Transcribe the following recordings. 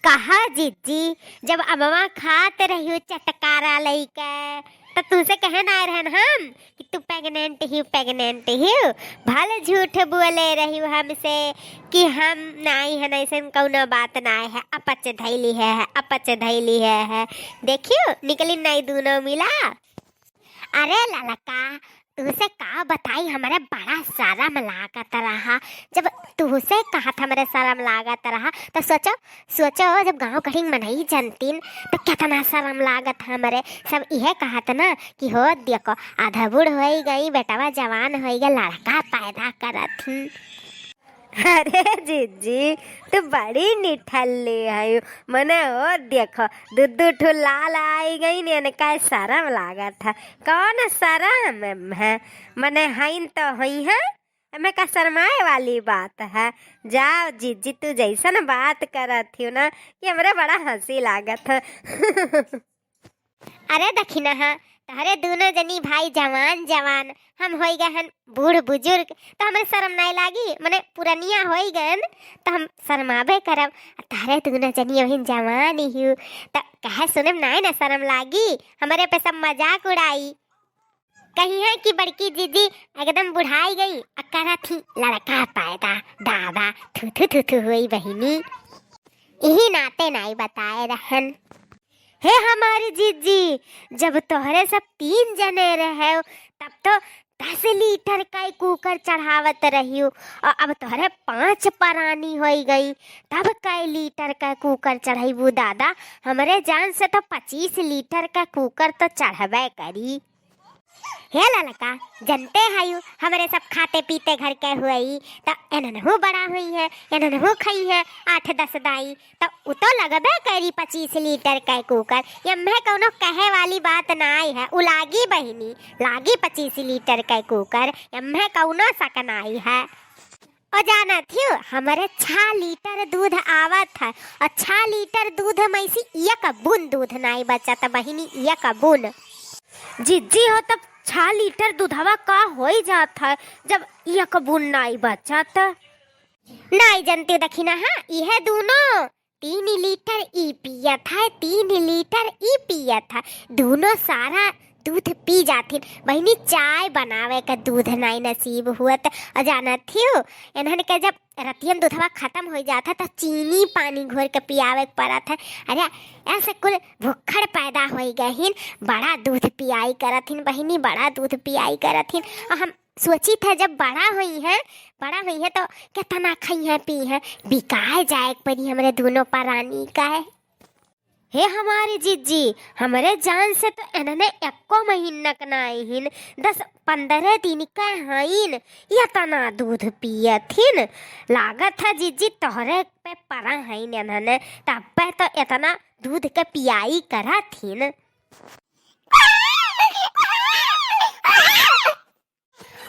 कहा जीजी, जब अमवा खात रही हो चटकारा लइका तो तुमसे कहे ना रहन हम कि तू प्रेग्नेंट ही भले झूठ बोले रही हो हमसे कि हम नहीं है, ऐसा कौनो बात नहीं है, अपच धैली है। देखियो निकली नहीं दोनों मिला। अरे ललका, तुझसे का बताई, हमारे बड़ा शरम लागत रहा। जब तुझसे कहा था हमारे शरम लागत रहा तो सोचो जब गांव कहीं मनई जनतीन तो कितना शरम लागत हमारे। सब यह कहा था ना कि हो देखो आधा बूढ़ हो गई, बेटावा जवान हो गया, लड़का पैदा करत ही। अरे जीजी तू बड़ी निठल्ली है, मने ओ देखो दूध ठू लाल आई गई ने का शरम लागत है। कौन शरम है, मने हईन तो हई है, हमें का शर्माए वाली बात है। जाओ जीजी, तू जैसन बात करत थी ना कि हमरे बड़ा हंसी लागत है। अरे दखिना है तारे दोनों जनी भाई जवान हम हो गए हन बूढ़ बुजुर्ग तो हमें शर्म नहीं लागी, मने पुरानिया हो गए तो हम शर्माबे करब। तारे दोनों जनी वही जवान ही तो कहे सुने नहीं ना शर्म लागी, हमारे पे सब मजाक उड़ाई। कही है कि बड़की दीदी एकदम बुढ़ाई गई, अकरा थी लड़का पैदा, दादा थू हुई बहिनी, यही नाते नहीं बताए रहन। हे हमारी जीजी, जब तोहरे सब 3 जने रहे तब तो 10 लीटर का कुकर चढ़ावत रही हो, और अब तोहरे 5 परानी हो गई तब कई लीटर का कुकर चढ़ाईबू। दादा हमारे जान से तो 25 लीटर का कुकर तो चढ़ावे करी। हे ललका, जनते हैं हमारे सब खाते पीते घर के हुई तो एनहु बड़ा हुई है, एनहु खई है 8-10 दाई तो उ तो लगबे करी 25 लीटर का कुकर। ये मैं कौनो कहे वाली बात नहीं है, उ लागी बहिनी लागी 25 लीटर का कुकर, ये मैं कौनो शक नहीं है। और जाना थी हमारे 6 लीटर दूध आवत है, और 6 लीटर दूध में से 1 बूंद दूध नहीं बचत बहिनी, 1 बूंद। जीजी हो तब 6 लीटर दूधवा का हो जात है जब 1 बूंद नहीं बचत। नहीं जनती दखिना हाँ, यह दोनों 3 लीटर ई पियत है, 3 लीटर ई पियत है, दोनों सारा दूध पी जाती बहनी। चाय बनावे का दूध नहीं नसीब हुआ तो जाना थी इन्होंने के जब रतियन दूधवा खत्म हो जाता तो चीनी पानी घोर के पियावे पड़ा था। अरे ऐसे कुल भुक्खड़ पैदा हो गए, बड़ा दूध पियाई करथिन बहिनी, बड़ा दूध पियाई करथिन। और हम सोची था जब बड़ा हुई है तो कितना खई है पी है, बिकाए जाए परी हमारे दोनों परानी का है। हे हमारी जीजी, हमारे जान से तो इन्होंने 1 महीना नहीं 10-15 दिन का हईन इतना दूध पियथिन। लागत है जीजी तोहरे पे परा हईन इन्होंने तब पे तो इतना दूध के पियाई करा थीन।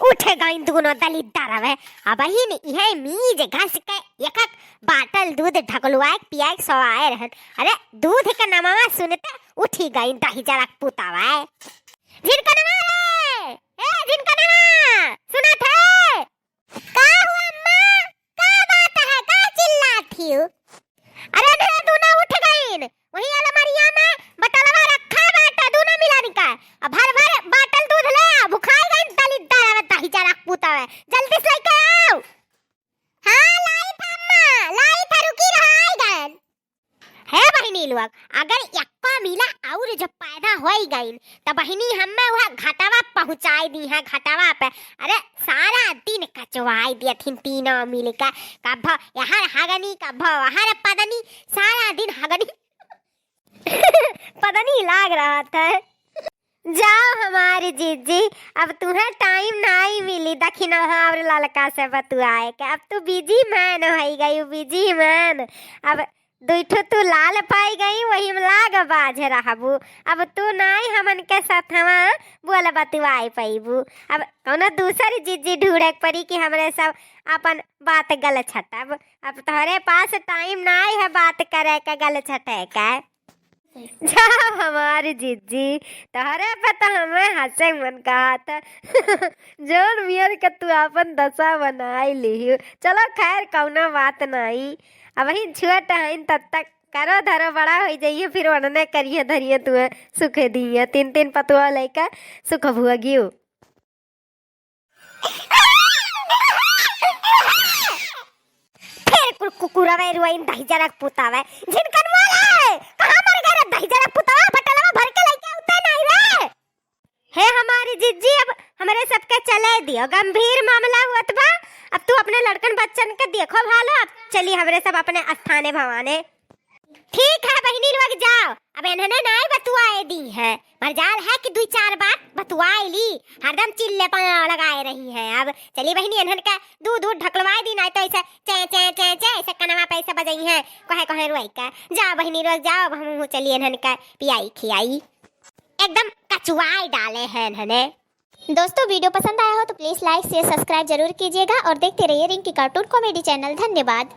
उठे गई दोनों दलिद्दार हवे, अब ही यह मीज घस के एक बाटल दूध ढकलुआए पियाए सवाए रहन। अरे दूध का नमवा सुनते उठी गई दही जरक पुतावा। जिनका नमवा रे, जिनका नमवा सुना थे का हुआ अम्मा, का बात है, का चिल्लाती हो? अरे मेरे दोनों उठ गई, वही अलमारिया में बटलवा रखा बाटा दोनों मिलाने का, अब भर बाटल दूध ले आ, भुखाई गई दलिद्दार दही जरक पुतावा, जल्दी से लेके आओ। हाँ लाई था अम्मा, लाई था, रुकी रहा गन है बहिनी लोग। अगर 1 मिला और जब पैदा हो गई तो बहिनी हमें वह घटावा पहुंचाई दी है घटावा पे। अरे सारा दिन कचवाई दिया थी तीनों मिलकर, कभ यहाँ हगनी कभ वहाँ पदनी, सारा दिन हगनी पदनी लाग रहा था। जाओ हमारी जीजी, अब तुम्हें टाइम नहीं मिली दखिना और ललका से बतुआए के, अब तू बिजी मैन हो गई, बिजी मैन। अब दुठो तू लाल पाई गई वही में लाग बाज रहबू, अब तू नहीं हमन के साथ हवा बोल बतुआई पैबू। अब कौनो दूसरी जीजी ढूंढे पड़ी कि हमरे सब अपन बात गल छटब। अब तोहरे पास टाइम नहीं है बात करे के गल छटे का। जाओ हमारी जीजी, तोहरे पे तो हमें हंसे मन कहा था। जोन मियर के तू अपन दशा बनाई ली। चलो खैर कौनो बात नहीं, अब ही छुअट है तब तक करो धरो बड़ा हो जाइए, फिर वरने करिए धरिए तुम्हें सुखे दिए 3 पतुआ लेकर सुख भुअगियो। फिर कुकुरवे रुइन दही जरक पुतावे जिनकन वाला है कहां मर गए रे दही जरक पुतावा, बटलवा भर के लेके उठे नहीं रे। हे हमारी जिज्जी, अब हमारे सबके चले दियो, गंभीर मामला हुआ बा। अब तू अपने लड़कन बच्चन के देखो भालो, अब चलिए हमारे सब अपने स्थाने भवाने। ठीक है बहिनी लोग जाओ, अब इन्होंने नहीं बतुआए दी है, मरजाल है कि 2-4 बार बतुआई ली, हरदम चिल्ले पर लगाए रही है। अब चलिए बहिनी इन्हन का दूध ढकलवाई दी, नहीं तो ऐसे चे चे चे चे ऐसे कनवा पैसा बजाई है, कहे कहे रोई का। जाओ बहिनी रोज जाओ, हम चलिए इन्हन का पियाई खियाई, एकदम कचुआई डाले हैं इन्होंने। दोस्तों वीडियो पसंद आया हो तो प्लीज़ लाइक शेयर सब्सक्राइब जरूर कीजिएगा और देखते रहिए रिंकी कार्टून कॉमेडी चैनल। धन्यवाद।